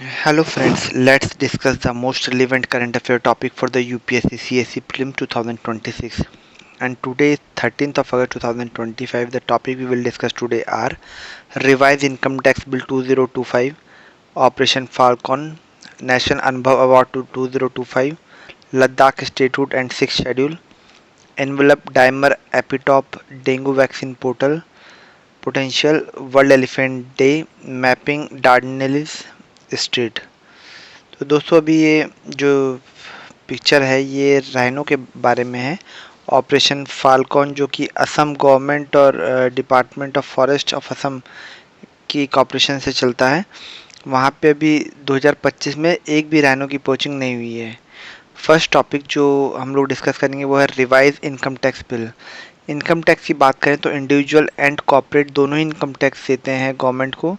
Hello friends, let's discuss the most relevant current affair topic for the UPSC CSE Prelim 2026. And today, 13th of August 2025, the topic we will discuss today are Revised Income Tax Bill 2025, Operation Falcon, National Anubhav Award to 2025, Ladakh Statehood and Sixth Schedule, Envelope Dimer Epitop Dengue Vaccine Portal, Potential World Elephant Day, Mapping Dardanelles Strait. तो दोस्तों अभी ये जो picture है ये rhino के बारे में है। ऑपरेशन फाल्कॉन जो कि असम गवर्नमेंट और department of forest of Assam की कॉपरेशन से चलता है। वहाँ पे अभी 2025 में एक भी राइनो की पोचिंग नहीं हुई है। फर्स्ट टॉपिक जो हम लोग डिस्कस करेंगे वो है revise income tax bill. Income tax की बात करें तो इंडिविजुअल एंड कॉर्पोरेट दोनों ही इनकम टैक्स देते हैं गवर्नमेंट को,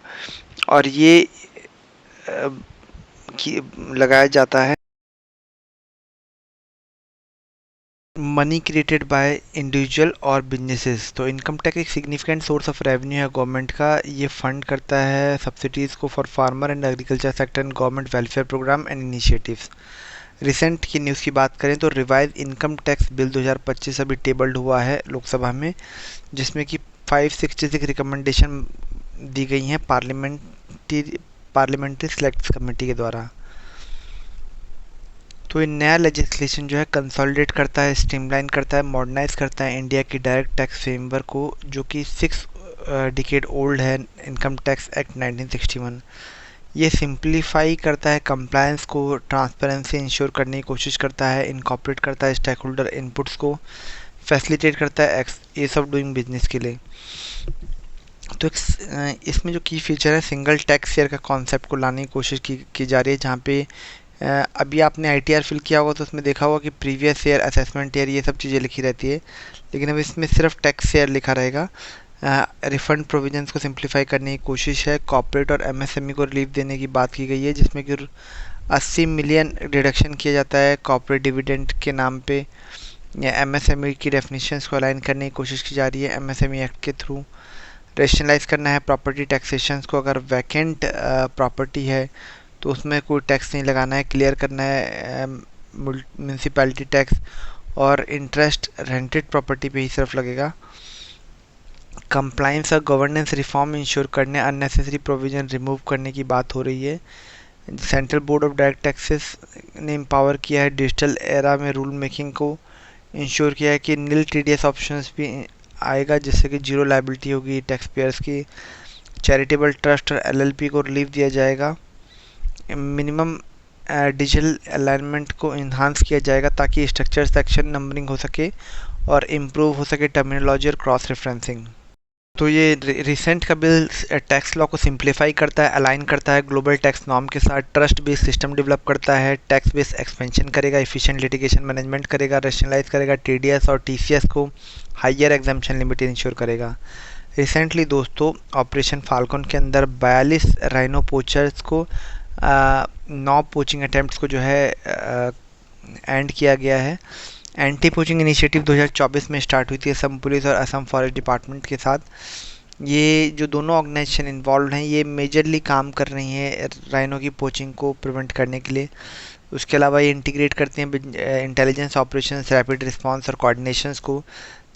और ये लगाया जाता है मनी क्रिएटेड बाय इंडिविजुअल और बिजनेसेस। तो इनकम टैक्स एक सिग्निफिकेंट सोर्स ऑफ रेवेन्यू है गवर्नमेंट का। ये फंड करता है सब्सिडीज़ को for farmer and agriculture sector and government welfare program and initiatives. Recent की न्यूज़ की बात करें तो रिवाइज इनकम टैक्स बिल 2025 अभी टेबल्ड हुआ है लोकसभा में, जिसमें कि 566 रिकमेंडेशन दी गई हैं पार्लियामेंट्री सेलेक्ट कमेटी के द्वारा। तो ये नया लेजिस्लेशन जो है कंसोलिडेट करता है, स्ट्रीमलाइन करता है, मॉडर्नाइज करता है इंडिया की डायरेक्ट टैक्स फ्रेमवर्क को, जो कि 6 डिकेड ओल्ड है, इनकम टैक्स एक्ट 1961। ये सिंप्लीफाई करता है कंप्लायंस को, ट्रांसपेरेंसी इंश्योर करने की कोशिश करता है, इनकॉर्पोरेट करता है स्टेक होल्डर इनपुट्स को, फैसिलिटेट करता है ईज ऑफ डूइंग बिजनेस के लिए। तो इसमें जो की फीचर है सिंगल टैक्स ईयर का कॉन्सेप्ट को लाने की कोशिश की जा रही है, जहाँ पे अभी आपने आईटीआर फिल किया होगा तो उसमें देखा होगा कि प्रीवियस ईयर, असेसमेंट ईयर, ये सब चीज़ें लिखी रहती है, लेकिन अब इसमें सिर्फ टैक्स ईयर लिखा रहेगा। रिफंड प्रोविजंस को सिंप्लीफाई करने की कोशिश है। कॉर्पोरेट और एमएसएमई को रिलीफ देने की बात की गई है, जिसमें कि 80 मिलियन डिडक्शन किया जाता है कॉर्पोरेट डिविडेंड के नाम पे, या एमएसएमई की डेफिनेशंस को अलाइन करने की कोशिश की जा रही है एमएसएमई एक्ट के थ्रू। रेशनलाइज करना है प्रॉपर्टी टैक्सेशंस को, अगर वैकेंट प्रॉपर्टी है तो उसमें कोई टैक्स नहीं लगाना है, क्लियर करना है म्यूनसिपैलिटी टैक्स, और इंटरेस्ट रेंटेड प्रॉपर्टी पे ही सिर्फ लगेगा। कंप्लाइंस और गवर्नेंस रिफॉर्म इंश्योर करने, अननेसेसरी प्रोविजन रिमूव करने की बात हो रही है। Central board of direct taxes ने एम्पावर किया है डिजिटल एरा में रूल मेकिंग को, इंश्योर किया है कि नील टीडीएस ऑप्शंस भी आएगा, जिससे कि जीरो लायबिलिटी होगी टैक्स पेयर्स की। चैरिटेबल ट्रस्ट और एलएलपी को रिलीफ दिया जाएगा। मिनिमम डिजिटल अलाइनमेंट को इन्हांस किया जाएगा ताकि स्ट्रक्चर सेक्शन नंबरिंग हो सके और इम्प्रूव हो सके टर्मिनोलॉजी और क्रॉस रेफरेंसिंग। तो ये रिसेंट का बिल टैक्स लॉ को सिंप्लीफाई करता है, अलाइन करता है ग्लोबल टैक्स नॉर्म के साथ, ट्रस्ट बेस्ड सिस्टम डेवलप करता है, टैक्स बेस्ड एक्सपेंशन करेगा, एफिशिएंट लिटिगेशन मैनेजमेंट करेगा, रैशनलाइज करेगा टीडीएस और टीसीएस को, हायर एग्जाम्पशन लिमिट इंश्योर करेगा। रिसेंटली दोस्तों ऑपरेशन फाल्कन के अंदर 42 राइनो पोचर्स को 9 पोचिंग अटैम्प्ट्स को जो है एंड किया गया है। एंटी पोचिंग इनिशिएटिव 2024 में स्टार्ट हुई थी असम पुलिस और असम फॉरेस्ट डिपार्टमेंट के साथ। ये जो दोनों ऑर्गेनाइजेशन इन्वॉल्व हैं ये मेजरली काम कर रही हैं राइनो की पोचिंग को प्रिवेंट करने के लिए। उसके अलावा ये इंटीग्रेट करते हैं इंटेलिजेंस ऑपरेशंस, रैपिड रिस्पांस और कोऑर्डिनेशंस को।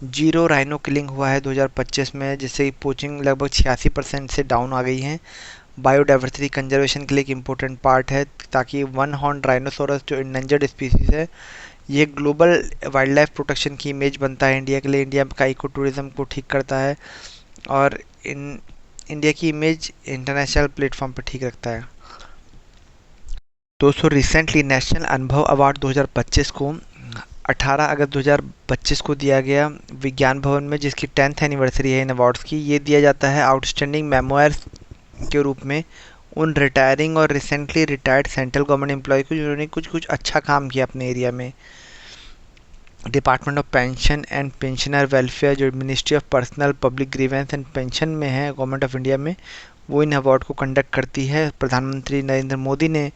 जीरो राइनो किलिंग हुआ है 2025 में, जिससे पोचिंग लगभग 86% से डाउन आ गई है। बायोडाइवर्सिटी कंजर्वेशन के लिए एक इम्पोर्टेंट पार्ट है, ताकि वन हॉर्न राइनोसोरस जो इंडेंजर्ड स्पीसीज़ है ये ग्लोबल वाइल्ड लाइफ प्रोटेक्शन की इमेज बनता है इंडिया के लिए, इंडिया का इको टूरिज़्म को ठीक करता है और इंडिया की इमेज इंटरनेशनल प्लेटफॉर्म पर ठीक रखता है। दोस्तों रिसेंटली नेशनल अनुभव अवार्ड 2025 को 18 अगस्त 2025 को दिया गया विज्ञान भवन में, जिसकी 10th एनिवर्सरी है इन अवार्ड्स की। ये दिया जाता है आउटस्टैंडिंग मेमोयर्स के रूप में उन रिटायरिंग और recently retired central government employee को जिन्होंने कुछ अच्छा काम किया अपने एरिया में। Department of pension and pensioner welfare जो ministry of personnel public grievances and pension में है गवर्नमेंट ऑफ इंडिया में, वो इन अवार्ड को कंडक्ट करती है। प्रधानमंत्री नरेंद्र मोदी ने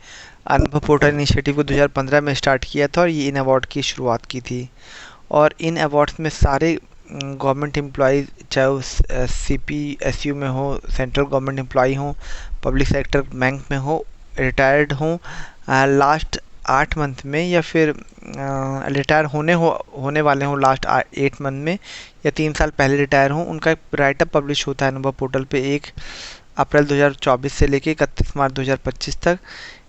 अनुभव पोर्टल इनिशिएटिव को 2015 में स्टार्ट किया था और ये इन अवार्ड की शुरुआत की थी। और इन अवार्ड्स में सारे गवर्नमेंट एम्प्लॉयज़, चाहे वो CPSU में हो, सेंट्रल गवर्नमेंट एम्प्लॉई हो, पब्लिक सेक्टर बैंक में हो, रिटायर्ड हों लास्ट 8 मंथ में, या फिर रिटायर होने वाले हों लास्ट 8 मंथ में, या 3 साल पहले रिटायर हों, उनका एक राइटअप पब्लिश होता है अनुभव पोर्टल पे 1 अप्रैल 2024 से लेके 31 मार्च 2025 तक।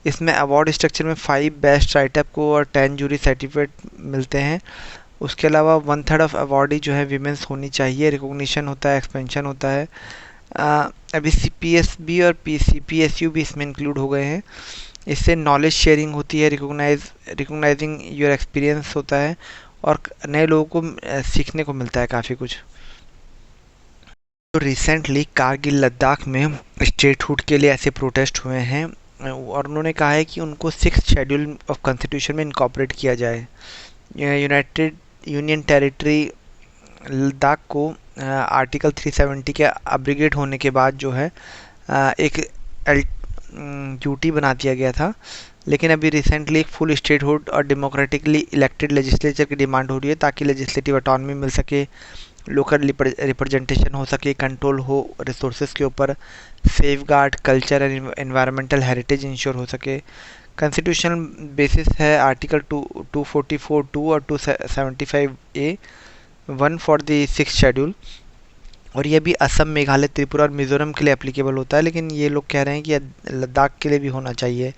इसमें अवार्ड स्ट्रक्चर में 5 बेस्ट राइटअप को और 10 जूरी सर्टिफिकेट मिलते हैं। उसके अलावा 1/3 ऑफ अवार्डी जो है वीमेंस होनी चाहिए। रिकॉग्निशन होता है, एक्सपेंशन होता है। अभी CPSB और CPSU भी इसमें इंक्लूड हो गए हैं। इससे नॉलेज शेयरिंग होती है, रिकॉग्नाइजिंग योर एक्सपीरियंस होता है, और नए लोगों को सीखने को मिलता है काफ़ी कुछ। तो रिसेंटली कारगिल लद्दाख में स्टेटहुड के लिए ऐसे प्रोटेस्ट हुए हैं, और उन्होंने कहा है कि उनको 6th शेड्यूल ऑफ कॉन्स्टिट्यूशन में इनकॉर्पोरेट किया जाए। यूनाइटेड यूनियन टेरिटरी लद्दाख को आर्टिकल 370 के अब्रिगेट होने के बाद जो है एक ड्यूटी बना दिया गया था, लेकिन अभी रिसेंटली एक फुल स्टेटहुड और डेमोक्रेटिकली इलेक्टेड लेजिस्लेचर की डिमांड हो रही है, ताकि लेजिस्लेटिव ऑटोनॉमी मिल सके, लोकल रिप्रेजेंटेशन हो सके, कंट्रोल हो रिसोर्सेज के ऊपर, safeguard culture and environmental heritage ensure हो सके। कॉन्स्टिट्यूशनल बेसिस है आर्टिकल 244(2) और 275(a) 1 for the 6th schedule, और ये भी असम, मेघालय, त्रिपुरा और मिज़ोरम के लिए एप्लीकेबल होता है, लेकिन ये लोग कह रहे हैं कि लद्दाख के लिए भी होना चाहिए,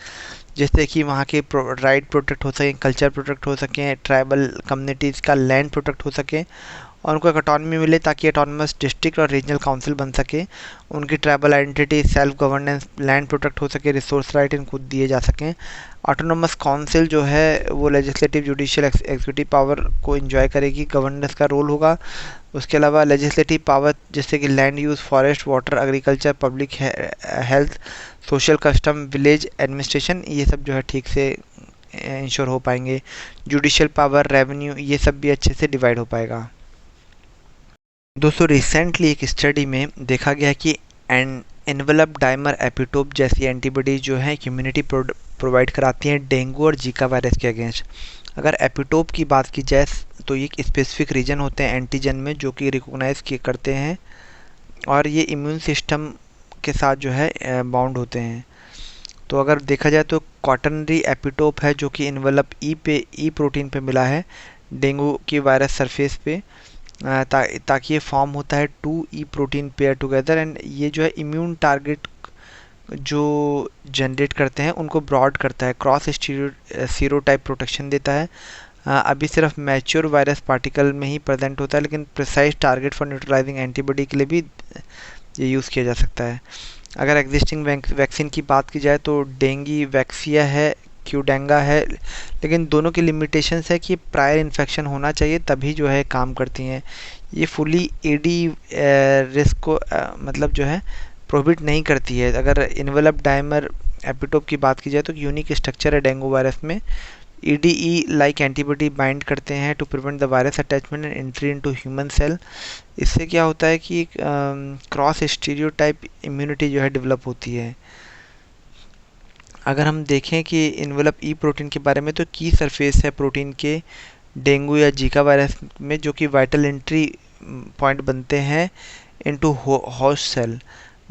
जिससे कि वहाँ के राइट प्रोटेक्ट हो सकें, कल्चर प्रोटेक्ट हो सकें, ट्राइबल कम्युनिटीज़ का लैंड प्रोटेक्ट हो सके, और उनको एक ऑटोनॉमी मिले, ताकि ऑटोनमस डिस्ट्रिक्ट और रीजनल काउंसिल बन सके, उनकी tribal identity, self governance, land protect हो सके, रिसोर्स राइट इनको दिए जा सकें। ऑटोनमस काउंसिल जो है वो लेजिस्लेटिव, जुडिशियल, एग्जीक्यूटिव पावर को एंजॉय करेगी, गवर्नेंस का रोल होगा। उसके अलावा लेजिस्लेटिव पावर जैसे कि land use, forest, water, agriculture, public health, social custom, village administration, ये सब जो है ठीक से इंश्योर हो पाएंगे। जुडिशियल पावर, रेवेन्यू, ये सब भी अच्छे से डिवाइड हो पाएगा। दोस्तों रिसेंटली एक स्टडी में देखा गया कि एनवेलप डाइमर एपिटोप जैसी एंटीबॉडीज जो है इम्यूनिटी प्रोवाइड कराती हैं डेंगू और जीका वायरस के अगेंस्ट। अगर एपिटोप की बात की जाए तो ये स्पेसिफिक रीजन होते हैं एंटीजन में जो कि रिकॉग्नाइज करते हैं, और ये इम्यून सिस्टम के साथ जो है बाउंड होते हैं। तो अगर देखा जाए तो क्वाटर्नरी एपिटोप है जो कि इन्वेलप ई प्रोटीन पे मिला है डेंगू की वायरस सरफेस पे, ताकि ये फॉर्म होता है 2E protein pair together, and ये जो है इम्यून टारगेट जो जनरेट करते हैं उनको ब्रॉड करता है, क्रॉस सीरोटाइप प्रोटेक्शन देता है। अभी सिर्फ मैच्योर वायरस पार्टिकल में ही प्रेजेंट होता है, लेकिन precise target for neutralising antibody के लिए भी ये यूज़ किया जा सकता है। अगर एग्जिस्टिंग वैक्सीन की बात की जाए तो डेंगी वैक्सिया है, क्यूडेंगा है, लेकिन दोनों की लिमिटेशंस है कि प्रायर इन्फेक्शन होना चाहिए तभी जो है काम करती हैं। ये फुली एडी रिस्क को मतलब जो है प्रोहिबिट नहीं करती है। अगर इन्वेलप डाइमर एपिटोप की बात की जाए तो यूनिक स्ट्रक्चर है डेंगू वायरस में, EDE लाइक एंटीबॉडी बाइंड करते हैं to prevent the virus attachment and entry into human cell. इससे क्या होता है कि क्रॉस स्टीरियोटाइप इम्यूनिटी जो है डेवलप होती है। अगर हम देखें कि इन्वेलप ई प्रोटीन के बारे में, तो की सरफेस है प्रोटीन के डेंगू या जीका वायरस में जो कि वाइटल एंट्री पॉइंट बनते हैं into host cell.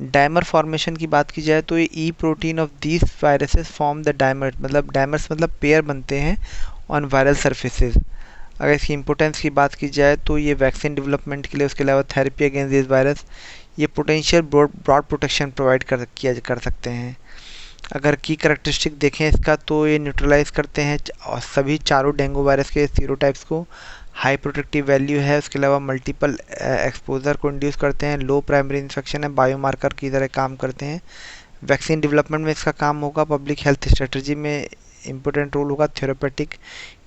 Dimer formation की बात की जाए तो ये E protein of these viruses form the dimers मतलब पेयर बनते हैं ऑन वायरल सरफेसेस। अगर इसकी इंपोर्टेंस की बात की जाए तो ये वैक्सीन डेवलपमेंट के लिए, उसके अलावा थेरेपी अगेंस्ट दिस वायरस, ये पोटेंशियल ब्रॉड प्रोटेक्शन प्रोवाइड कर सकते हैं। अगर की करेक्टरिस्टिक देखें इसका तो ये न्यूट्रलाइज करते हैं और सभी चारों डेंगू वायरस के सीरोटाइप्स को, हाई प्रोटेक्टिव वैल्यू है, उसके अलावा मल्टीपल एक्सपोजर को इंड्यूस करते हैं, लो प्राइमरी इन्फेक्शन है, बायोमार्कर की तरह काम करते हैं। वैक्सीन डेवलपमेंट में इसका काम होगा, पब्लिक हेल्थ स्ट्रेटजी में इम्पोर्टेंट रोल होगा, थेरेपेटिक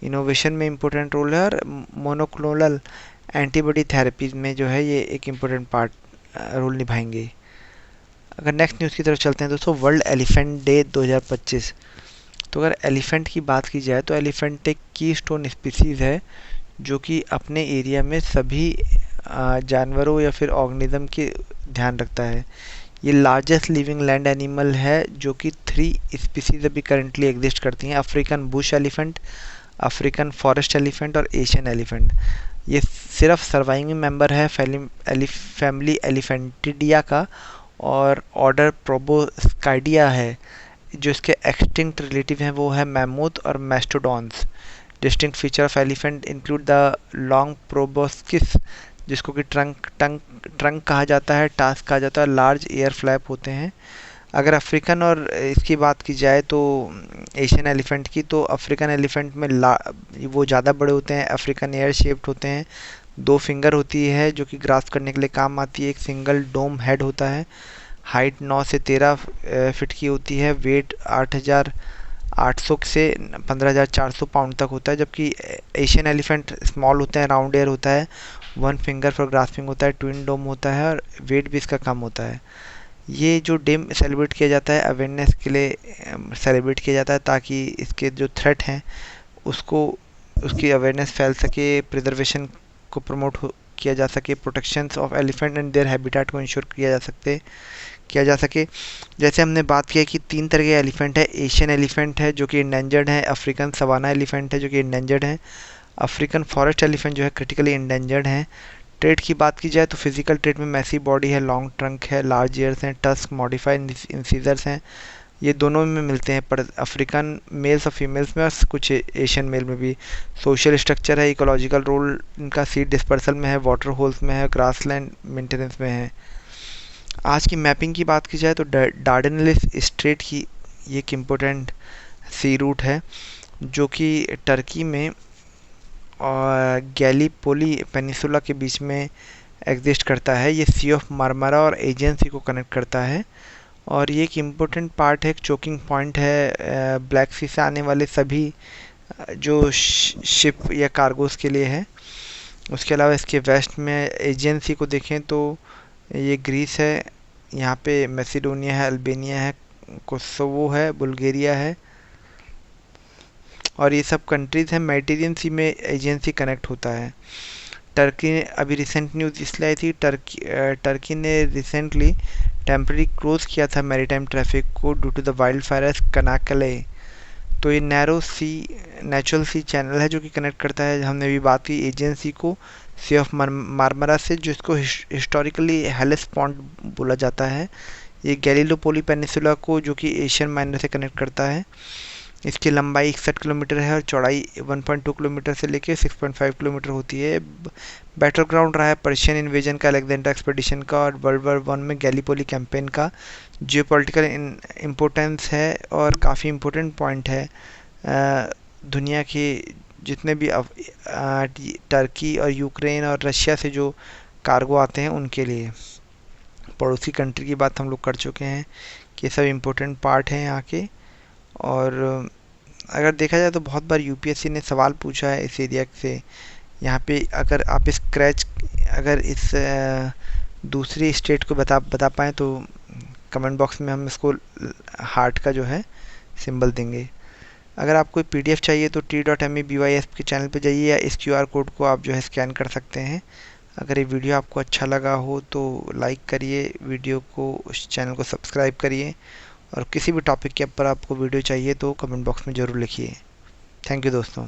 इनोवेशन में इम्पोर्टेंट रोल है, और मोनोक्लोनल एंटीबॉडी थेरेपीज में जो है ये एक इम्पोर्टेंट पार्ट रोल निभाएंगे। अगर नेक्स्ट न्यूज़ की तरफ चलते हैं दोस्तों, वर्ल्ड एलिफेंट डे 2025। तो अगर एलिफेंट की बात की जाए तो एलिफेंट एक की स्टोन स्पीसीज़ है जो कि अपने एरिया में सभी जानवरों या फिर ऑर्गेनिज्म के ध्यान रखता है। ये लार्जेस्ट लिविंग लैंड एनिमल है जो कि 3 स्पीसीज अभी करंटली एग्जिस्ट करती हैं, African Bush elephant, African forest elephant और एशियन एलिफेंट। ये सिर्फ सर्वाइविंग मेंबर है फैमिली एलिफेंटिडिया का, और ऑर्डर प्रोबोस्काइडिया है। जो इसके एक्सटिंक्ट रिलेटिव हैं वो है मैमूथ और mastodons. Distinct feature of elephant include the long proboscis, जिसको कि ट्रंक कहा जाता है, टास्क कहा जाता है, लार्ज एयर फ्लैप होते हैं। अगर अफ्रीकन और इसकी बात की जाए तो एशियन एलिफेंट की, तो अफ्रीकन एलिफेंट में वो ज़्यादा बड़े होते हैं, अफ्रीकन एयर शेप्ड होते हैं, 2 फिंगर होती है जो कि ग्रास्प करने के लिए काम आती है, एक सिंगल डोम हेड होता है, हाइट 9 से 13 फीट की होती है, वेट 8,800 से 15,400 पाउंड तक होता है। जबकि एशियन एलिफेंट स्मॉल होते हैं, राउंड एयर होता है, 1 फिंगर फॉर ग्रास्पिंग होता है, ट्विन डोम होता है और वेट भी इसका कम होता है। ये जो डे सेलिब्रेट किया जाता है अवेयरनेस के लिए सेलिब्रेट किया जाता है, ताकि इसके जो थ्रेट हैं उसको उसकी अवेयरनेस फैल सके, प्रिजर्वेशन को प्रमोट किया जा सके, protections of elephant and their habitat को इंश्योर किया जा सके। जैसे हमने बात किया कि 3 तरह के एलिफेंट है। एशियन एलिफेंट है जो कि इंडेंजर्ड है, अफ्रीकन सवाना एलिफेंट है जो कि इंडेंजर्ड है, अफ्रीकन फॉरेस्ट एलिफेंट जो है क्रिटिकली इंडेंजर्ड है। ट्रेड की बात की जाए तो फिजिकल ट्रेड में मैसी बॉडी है, लॉन्ग ट्रंक है, लार्ज ईयर्स हैं, टस्क मॉडिफाइड इंसीजर्स हैं, ये दोनों में मिलते हैं, पर अफ्रीकन मेल्स और फीमेल्स में और कुछ एशियन मेल में भी। सोशल स्ट्रक्चर है, इकोलॉजिकल रोल इनका सीड डिस्पर्सल में है, वाटर होल्स में है, ग्रासलैंड मेंटेनेंस में है। आज की मैपिंग की बात की जाए तो डार्डेनलिस स्ट्रेट की ये एक इम्पोर्टेंट सी रूट है जो कि टर्की में और गैलीपोली पेनिसुला के बीच में एग्जिस्ट करता है। ये सी ऑफ मार्मारा और एजियन सी को कनेक्ट करता है और ये एक इम्पोर्टेंट पार्ट है, एक चोकिंग पॉइंट है ब्लैक सी से आने वाले सभी जो शिप या कार्गोस के लिए है। उसके अलावा इसके वेस्ट में एजियन सी को देखें तो ये ग्रीस है, यहाँ पे मैसिडोनिया है, अल्बेनिया है, कोसोवो है, बुल्गारिया है और ये सब कंट्रीज़ हैं। मेडिटेरियन सी में एजियन सी कनेक्ट होता है। टर्की ने अभी रिसेंट न्यूज़ इसलिए आई थी, टर्की ने रिसेंटली टेम्पररी क्लोज किया था मैरीटाइम ट्रैफिक को due to the wild fire Canakkale. तो ये narrow sea natural sea channel है जो कि कनेक्ट करता है, हमने भी बात की एजेंसी को सी ऑफ मार्मरा से, जिसको हिस्टोरिकली हेलेस पॉन्ड बोला जाता है। ये गैलीलोपोली पेनिसुला को जो कि एशियन माइनर से कनेक्ट करता है। इसकी लंबाई 61 किलोमीटर है और चौड़ाई 1.2 किलोमीटर से लेकर 6.5 किलोमीटर होती है। बैटल ग्राउंड रहा है पर्शियन इन्वेजन का, अलेक्जेंडर एक्सपेडिशन का और वर्ल्ड वॉर 1 में गैलीपोली कैंपेन का। जियोपॉलिटिकल इम्पोर्टेंस है और काफ़ी इम्पोर्टेंट पॉइंट है दुनिया के जितने भी टर्की और यूक्रेन और रशिया से जो कार्गो आते हैं उनके लिए। पड़ोसी कंट्री की बात हम लोग कर चुके हैं कि ये सब इम्पोर्टेंट पार्ट हैं यहाँ के। और अगर देखा जाए तो बहुत बार यूपीएससी ने सवाल पूछा है इस एरिया से। यहाँ पे अगर आप अगर इस दूसरी स्टेट को बता पाएँ तो कमेंट बॉक्स में हम इसको हार्ट का जो है सिंबल देंगे। अगर आपको पीडीएफ चाहिए तो t.me/bys के चैनल पे जाइए या इस क्यूआर कोड को आप जो है स्कैन कर सकते हैं। अगर ये वीडियो आपको अच्छा लगा हो तो लाइक करिए, वीडियो को उस चैनल को सब्सक्राइब करिए और किसी भी टॉपिक के ऊपर आपको वीडियो चाहिए तो कमेंट बॉक्स में ज़रूर लिखिए। थैंक यू दोस्तों।